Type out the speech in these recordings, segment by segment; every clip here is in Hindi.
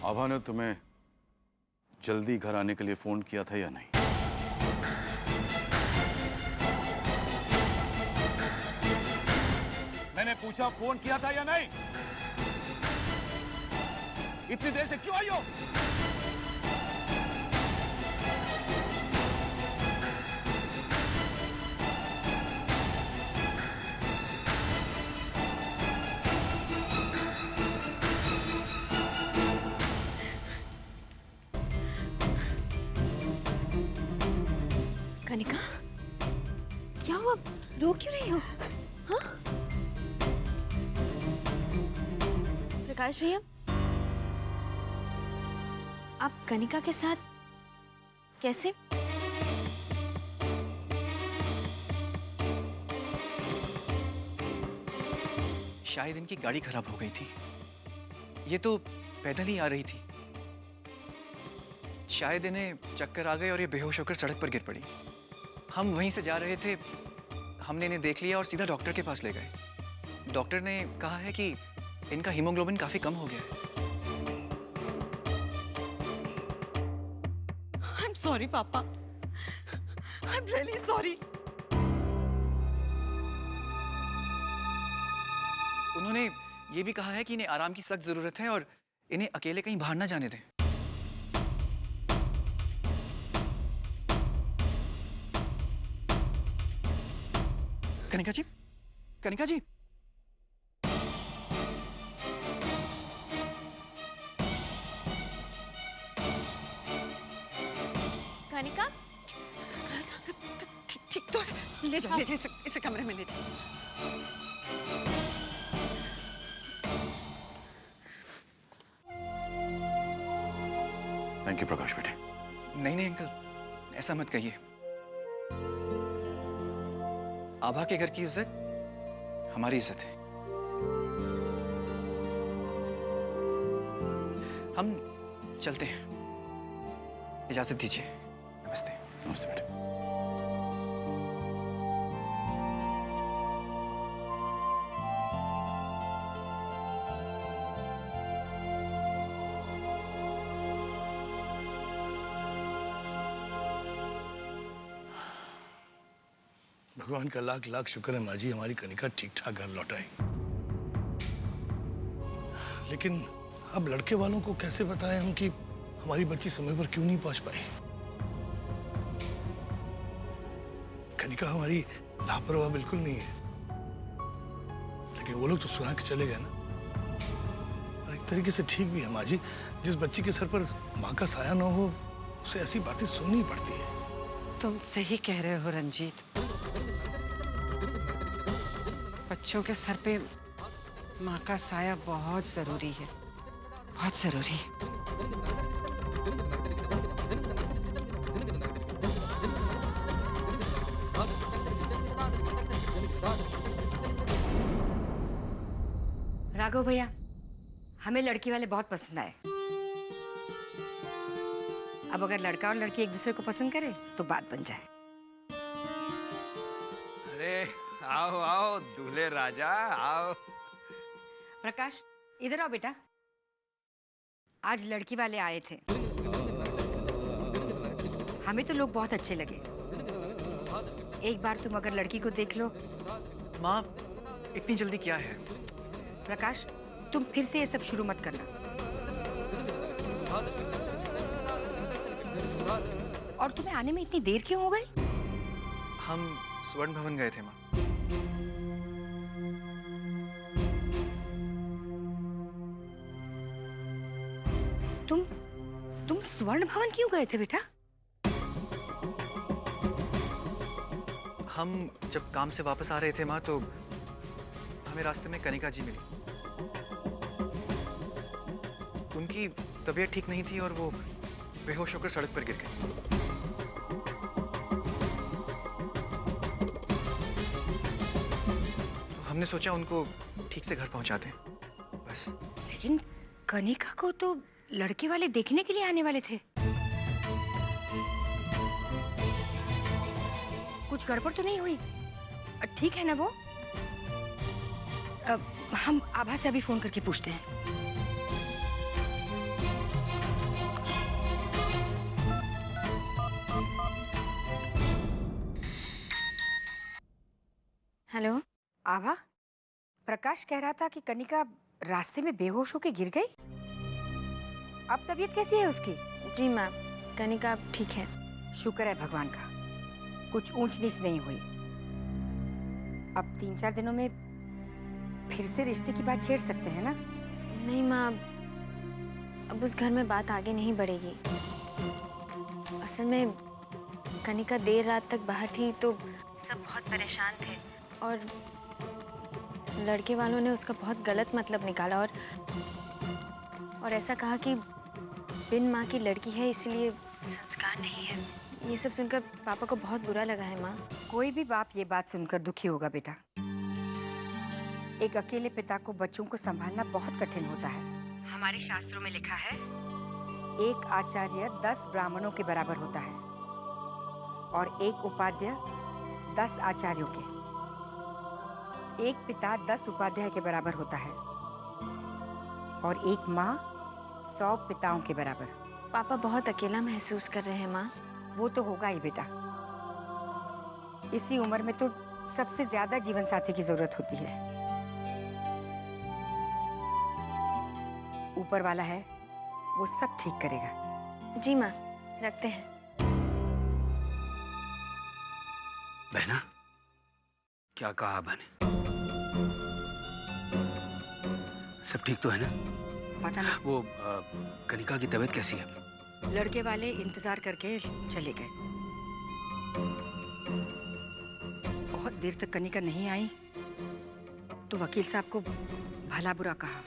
आभा ने तुम्हें जल्दी घर आने के लिए फोन किया था या नहीं? मैंने पूछा फोन किया था या नहीं? इतनी देर से क्यों आई हो? कनिका, क्या हुआ? रो क्यों रही हो? हाँ? प्रकाश भैया, आप कनिका के साथ कैसे? शायद इनकी गाड़ी खराब हो गई थी। ये तो पैदल ही आ रही थी। शायद इन्हें चक्कर आ गए और ये बेहोश होकर सड़क पर गिर पड़ी। हम वहीं से जा रहे थे, हमने इन्हें देख लिया और सीधा डॉक्टर के पास ले गए। डॉक्टर ने कहा है कि इनका हीमोग्लोबिन काफी कम हो गया है। I'm sorry, पापा। I'm really sorry। उन्होंने ये भी कहा है कि इन्हें आराम की सख्त जरूरत है और इन्हें अकेले कहीं बाहर ना जाने दें। कनिका जी, कनिका जी। कनिका, ठीक तो है। ले जाओ, ले जाओ, इसे कमरे में ले जाओ। थैंक यू प्रकाश बेटे। नहीं नहीं अंकल, ऐसा मत कहिए। आभा के घर की इज्जत हमारी इज्जत है। हम चलते हैं, इजाजत दीजिए। नमस्ते। नमस्ते बेटे। भगवान का लाख लाख शुक्र है माँ जी, हमारी कनिका ठीक ठाक घर लौट आई। लेकिन अब लड़के वालों को कैसे बताएं हम कि हमारी बच्ची समय पर क्यों नहीं पहुंच पाई। कनिका हमारी लापरवाह बिल्कुल नहीं है, लेकिन वो लोग तो सुना के चले गए ना। और एक तरीके से ठीक भी है माँ जी, जिस बच्ची के सर पर माँ का साया ना हो उसे ऐसी बातें सुननी पड़ती है। तुम सही कह रहे हो रंजीत। बच्चों के सर पे माँ का साया बहुत जरूरी है, बहुत जरूरी है। राघव भैया, हमें लड़की वाले बहुत पसंद आए। अब अगर लड़का और लड़की एक दूसरे को पसंद करे तो बात बन जाए। अरे आओ आओ दूल्हे राजा आओ। प्रकाश, इधर आओ बेटा। आज लड़की वाले आए थे, हमें तो लोग बहुत अच्छे लगे। एक बार तुम अगर लड़की को देख लो। माँ, इतनी जल्दी क्या है? प्रकाश, तुम फिर से ये सब शुरू मत करना। और तुम्हें आने में इतनी देर क्यों हो गई? हम स्वर्ण भवन गए थे माँ। तुम स्वर्ण भवन क्यों गए थे बेटा? हम जब काम से वापस आ रहे थे माँ, तो हमें रास्ते में कनिका जी मिली। उनकी तबीयत ठीक नहीं थी और वो बेहोश होकर सड़क पर गिर गई। तो हमने सोचा उनको ठीक से घर पहुंचा दें, बस। लेकिन कनिका को तो लड़के वाले देखने के लिए आने वाले थे। कुछ गड़बड़ तो नहीं हुई? ठीक है ना वो? हम आभा से अभी फोन करके पूछते हैं। हेलो। आभा, प्रकाश कह रहा था कि कनिका रास्ते में बेहोश होके गिर गई। अब तबीयत कैसी है उसकी? जी माँ, कनिका अब ठीक है। शुक्र है भगवान का, कुछ ऊंच नीच नहीं हुई। अब 3-4 दिनों में फिर से रिश्ते की बात छेड़ सकते हैं ना? नहीं माँ, अब उस घर में बात आगे नहीं बढ़ेगी। असल में कनिका देर रात तक बाहर थी तो सब बहुत परेशान थे और लड़के वालों ने उसका बहुत गलत मतलब निकाला और ऐसा कहा कि बिन माँ की लड़की है इसलिए संस्कार नहीं है। ये सब सुनकर पापा को बहुत बुरा लगा है माँ। कोई भी बाप ये बात सुनकर दुखी होगा बेटा। एक अकेले पिता को बच्चों को संभालना बहुत कठिन होता है। हमारे शास्त्रों में लिखा है, एक आचार्य 10 ब्राह्मणों के बराबर होता है और एक उपाध्याय 10 आचार्यों के। एक पिता 10 उपाध्याय के बराबर होता है और एक माँ 100 पिताओं के बराबर। पापा बहुत अकेला महसूस कर रहे हैं माँ। वो तो होगा ही बेटा, इसी उम्र में तो सबसे ज्यादा जीवन साथी की जरूरत होती है। ऊपर वाला है, वो सब ठीक करेगा। जी माँ, रखते हैं। बहना, क्या कहा बहने? सब ठीक तो है ना? पता नहीं, वो कनिका की तबीयत कैसी है? लड़के वाले इंतजार करके चले गए। बहुत देर तक कनिका नहीं आई तो वकील साहब को भला बुरा कहा।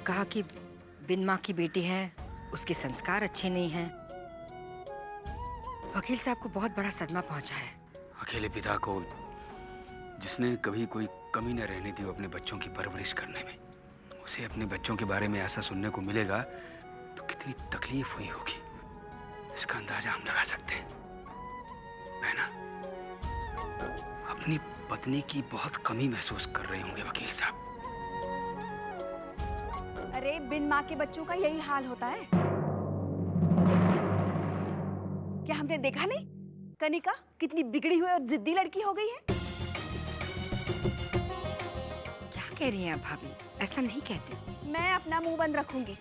कहा कि बिन माँ की बेटी है, उसके संस्कार अच्छे नहीं हैं। वकील साहब को बहुत बड़ा सदमा पहुंचा है। अकेले पिता को, जिसने कभी कोई कमी न रहने दी अपने बच्चों की परवरिश करने में, उसे अपने बच्चों के बारे में ऐसा सुनने को मिलेगा तो कितनी तकलीफ हुई होगी, इसका अंदाजा हम लगा सकते हैं। बहना, अपनी पत्नी की बहुत कमी महसूस कर रहे होंगे वकील साहब। अरे बिन माँ के बच्चों का यही हाल होता है। क्या हमने देखा नहीं कनिका कितनी बिगड़ी हुई और जिद्दी लड़की हो गई है? क्या कह रही हैं आप भाभी? ऐसा नहीं कहते। मैं अपना मुंह बंद रखूंगी,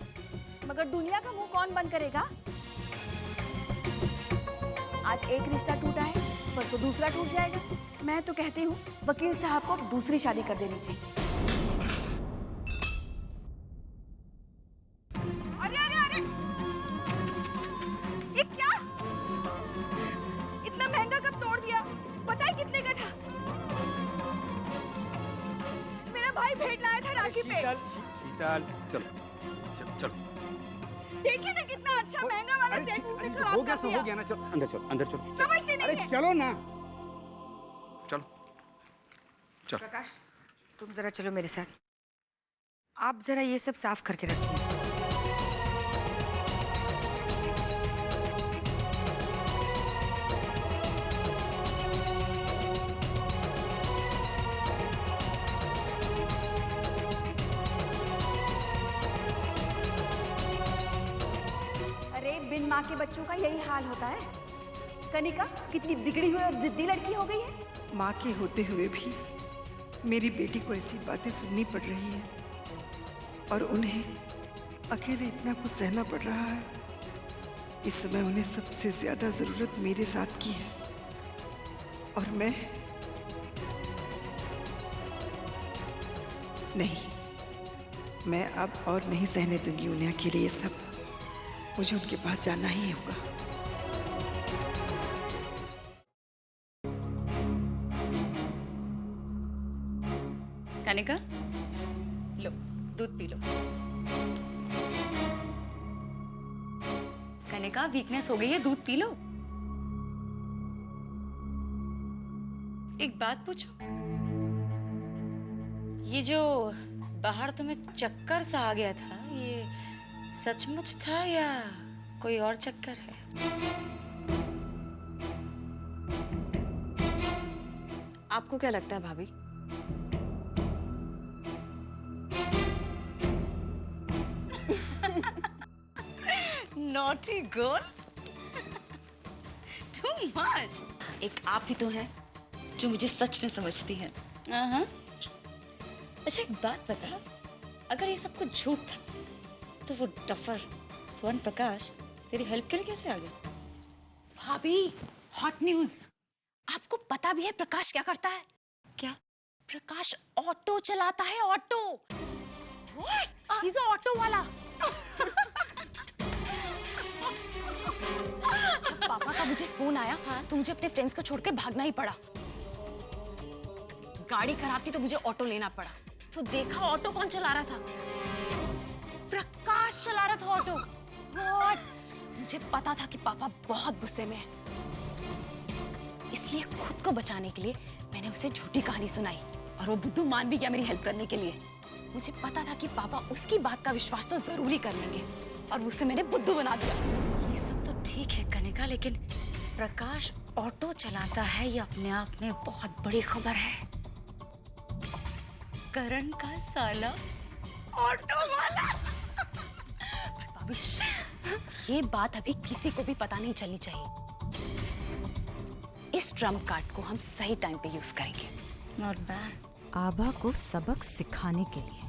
मगर दुनिया का मुंह कौन बंद करेगा? आज एक रिश्ता टूटा है, परसों दूसरा टूट जाएगा। मैं तो कहती हूँ वकील साहब को दूसरी शादी कर देनी चाहिए। अरे अरे अरे, ये क्या? इतना महंगा कब तोड़ दिया? पता है कितने का था? मेरा भाई भेंट लाया था राखी पे। शीतल, चलो चलो। देखिए ना कितना अच्छा महंगा वाला सेट मुंह पे खराब कर दिया। हो गया ना, चलो अंदर चलो, अंदर चलो। समझते नहीं है। चलो ना, चलो चलो। प्रकाश, तुम जरा चलो मेरे साथ। आप जरा ये सब साफ करके रखिए। अरे बिन माँ के बच्चों का यही हाल होता है। कनिका कितनी बिगड़ी हुई और जिद्दी लड़की हो गई है। माँ के होते हुए भी मेरी बेटी को ऐसी बातें सुननी पड़ रही हैं और उन्हें अकेले इतना कुछ सहना पड़ रहा है। इस समय उन्हें सबसे ज्यादा जरूरत मेरे साथ की है और मैं नहीं, मैं अब और नहीं सहने दूंगी उन्हें अकेले ये सब। मुझे उनके पास जाना ही होगा। कनिका, लो दूध पी लो। कनिका, वीकनेस हो गई है, दूध पी लो। एक बात पूछो, ये जो बाहर तुम्हें चक्कर सा आ गया था, ये सचमुच था या कोई और चक्कर है? आपको क्या लगता है भाभी? Naughty girl. तुम मच। एक आप ही तो हैं जो मुझे सच में समझती हैं। हाँ। अच्छा एक बात बता, अगर ये सब कुछ झूठ था तो वो डफर स्वर्ण प्रकाश तेरी हेल्प के लिए कैसे आ गया? भाभी, हॉट न्यूज। आपको पता भी है प्रकाश क्या करता है? क्या? प्रकाश ऑटो चलाता है, auto. What? He is a auto वाला। जब पापा का मुझे फोन आया तो मुझे अपने फ्रेंड्स को छोड़ के भागना ही पड़ा। गाड़ी खराब थी तो मुझे ऑटो लेना पड़ा। तो देखा ऑटो कौन चला रहा था? प्रकाश चला रहा था ऑटो। व्हाट? मुझे पता था कि पापा बहुत गुस्से में है, इसलिए खुद को बचाने के लिए मैंने उसे झूठी कहानी सुनाई और वो बुद्धू मान भी गया मेरी हेल्प करने के लिए। मुझे पता था कि पापा उसकी बात का विश्वास तो जरूर ही कर लेंगे और उसे मैंने बुद्धू बना दिया। ये सब तो ठीक है कनिका, लेकिन प्रकाश ऑटो चलाता है ये अपने आप में बहुत बड़ी खबर है। करण का साला ऑटो वाला। भाभी, ये बात अभी किसी को भी पता नहीं चलनी चाहिए। इस ट्रम्प कार्ड को हम सही टाइम पे यूज करेंगे। Not bad. आभा को सबक सिखाने के लिए।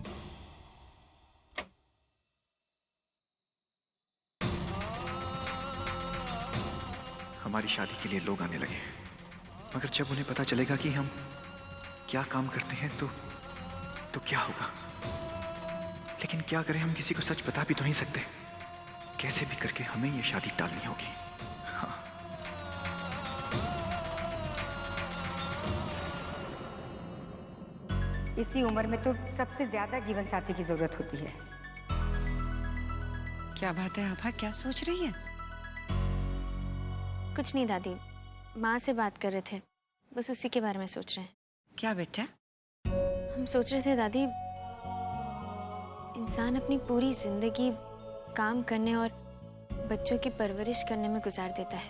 हमारी शादी के लिए लोग आने लगे, मगर जब उन्हें पता चलेगा कि हम क्या काम करते हैं तो क्या होगा? लेकिन क्या करें, हम किसी को सच बता भी तो नहीं सकते। कैसे भी करके हमें ये शादी टालनी होगी। हाँ। इसी उम्र में तो सबसे ज्यादा जीवन साथी की जरूरत होती है। क्या बात है आभा, क्या सोच रही है? कुछ नहीं दादी, माँ से बात कर रहे थे, बस उसी के बारे में सोच रहे हैं। क्या बेटा? हम सोच रहे थे दादी, इंसान अपनी पूरी जिंदगी काम करने और बच्चों की परवरिश करने में गुजार देता है।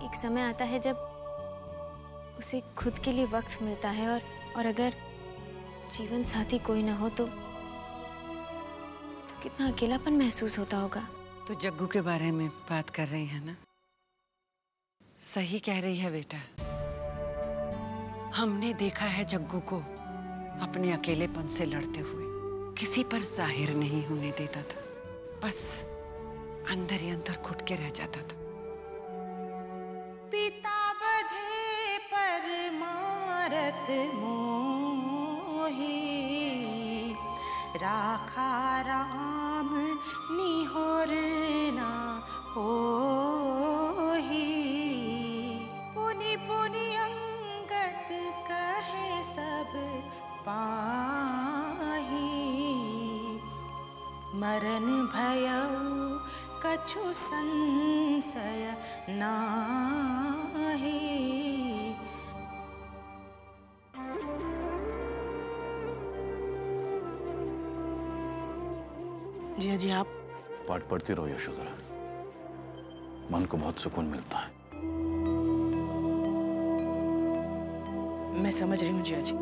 एक समय आता है जब उसे खुद के लिए वक्त मिलता है और अगर जीवन साथी कोई ना हो तो कितना अकेलापन महसूस होता होगा। तो जग्गू के बारे में बात कर रही है ना? सही कह रही है बेटा। हमने देखा है जग्गू को अपने अकेलेपन से लड़ते हुए। किसी पर जाहिर नहीं होने देता था, बस अंदर ही अंदर घुट के रह जाता था। पिता बधे पर मारत मोही, राखा राम निहोर ना होही। पुनि पुनि अंगत कहे सब पाही, मरण भयउ कछु संशय नाहि। जिया जी आप पाठ पढ़ती रहो यशोधरा, मन को बहुत सुकून मिलता है। मैं समझ रही हूँ जिया जी।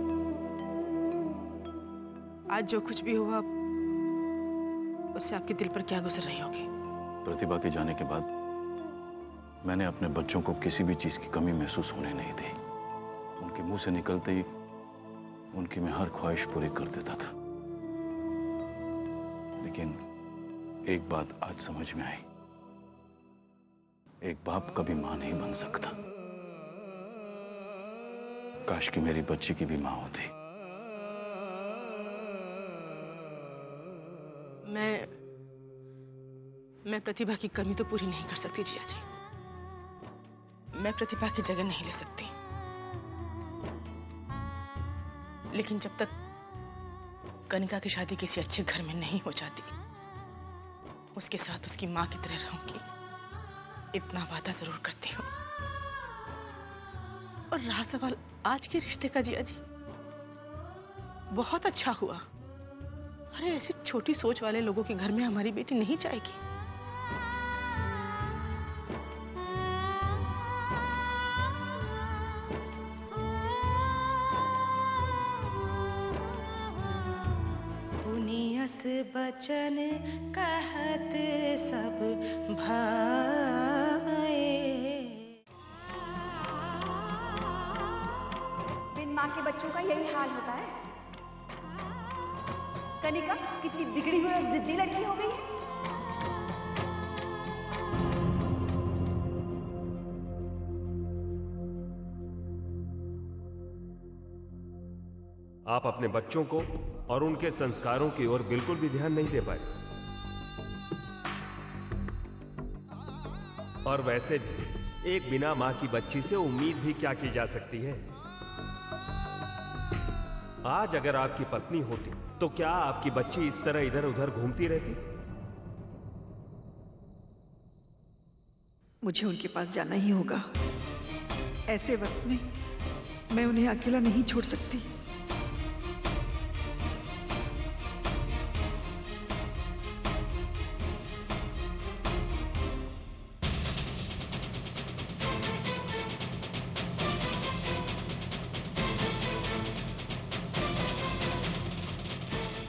आज जो कुछ भी हुआ उससे आपके दिल पर क्या गुजर रही होगी? प्रतिभा के जाने के बाद मैंने अपने बच्चों को किसी भी चीज की कमी महसूस होने नहीं दी। उनके मुंह से निकलते ही उनकी मैं हर ख्वाहिश पूरी कर देता था। लेकिन एक बात आज समझ में आई, एक बाप कभी मां नहीं बन सकता। काश कि मेरी बच्ची की भी मां होती। मैं प्रतिभा की कमी तो पूरी नहीं कर सकती जिया जी। मैं प्रतिभा की जगह नहीं ले सकती, लेकिन जब तक कनिका की शादी किसी अच्छे घर में नहीं हो जाती, उसके साथ उसकी मां की तरह रहूंगी, इतना वादा जरूर करती हूँ। और रहा सवाल आज के रिश्ते का जिया जी, बहुत अच्छा हुआ। अरे ऐसी छोटी सोच वाले लोगों के घर में हमारी बेटी नहीं जाएगी। बचन कहत सब भाए। बिन माँ के बच्चों का यही हाल होता है। कनिका कितनी बिगड़ी हुई और जिद्दी लड़की हो गई है। आप अपने बच्चों को और उनके संस्कारों की ओर बिल्कुल भी ध्यान नहीं दे पाए। और वैसे भी एक बिना मां की बच्ची से उम्मीद भी क्या की जा सकती है। आज अगर आपकी पत्नी होती तो क्या आपकी बच्ची इस तरह इधर उधर घूमती रहती? मुझे उनके पास जाना ही होगा। ऐसे वक्त में मैं उन्हें अकेला नहीं छोड़ सकती।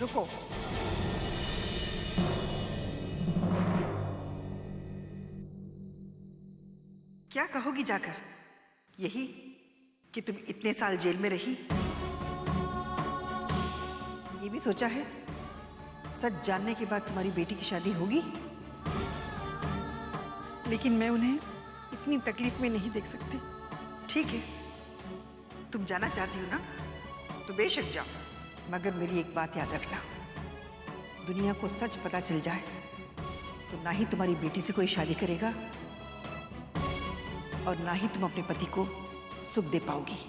रुको। क्या कहोगी जाकर? यही कि तुम इतने साल जेल में रही, ये भी सोचा है सच जानने के बाद तुम्हारी बेटी की शादी होगी? लेकिन मैं उन्हें इतनी तकलीफ में नहीं देख सकती। ठीक है, तुम जाना चाहती हो ना, तो बेशक जाओ, मगर मेरी एक बात याद रखना, दुनिया को सच पता चल जाए तो ना ही तुम्हारी बेटी से कोई शादी करेगा और ना ही तुम अपने पति को सुख दे पाओगी।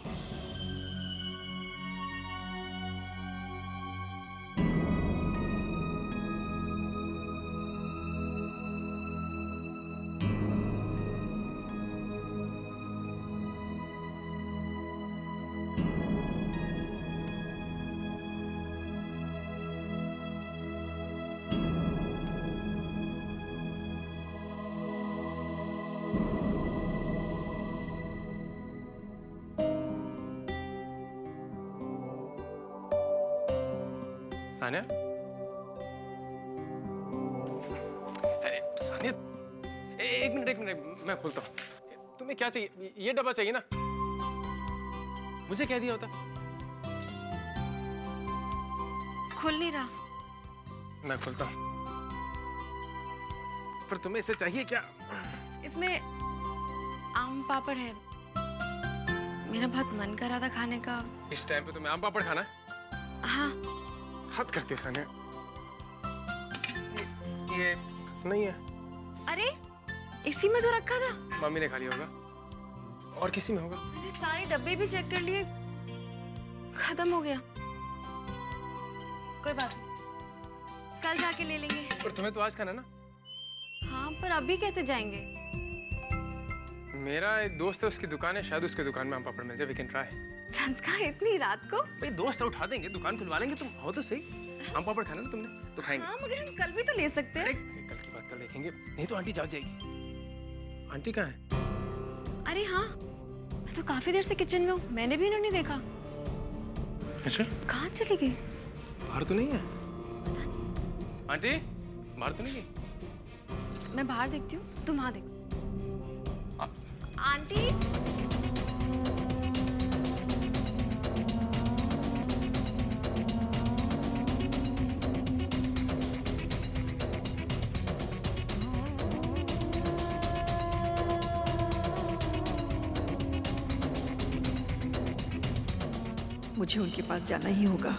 सानिया, अरे सानिया, एक मिनट मैं खोलता हूँ। तुम्हें क्या चाहिए? ये डब्बा चाहिए ना? मुझे क्या दिया होता? खुल नहीं रहा। मैं खोलता हूँ। पर तुम्हें इसे चाहिए क्या? इसमें आम पापड़ है, मेरा बहुत मन कर रहा था खाने का। इस टाइम पे तुम्हें आम पापड़ खाना है? हाँ। हद करती है सानिया। ये नहीं है। अरे इसी में तो रखा था। मम्मी ने खा लिया होगा। और किसी में होगा। मैंने सारे डब्बे भी चेक कर लिए, खत्म हो गया। कोई बात नहीं, कल जाके ले लेंगे। पर तुम्हें तो आज खाना ना? हाँ, पर अभी कैसे जाएंगे? मेरा एक दोस्त है, उसकी दुकान है, शायद उसकी दुकान में आम पापड़ मिल जाए। We can try. संस्कार इतनी रात को? भाई दोस्त उठा देंगे, दुकान खुलवा लेंगे। तुम हो तो सही। आम पापड़ खाना ना तुमने तो खाएंगे। हाँ, मगर हम कल भी तो ले सकते हैं। कल की बात कल देखेंगे, नहीं तो आंटी जाग जाएगी। आंटी कहाँ है? अरे हाँ, मैं तो काफी देर से किचन में हूँ, मैंने भी इन्हें नहीं देखा। अच्छा, कहाँ चली गई? बाहर तो नहीं है आंटी? बाहर तो नहीं गई? मैं बाहर देखती हूँ, तुम वहां देखो। आंटी, मुझे उनके पास जाना ही होगा।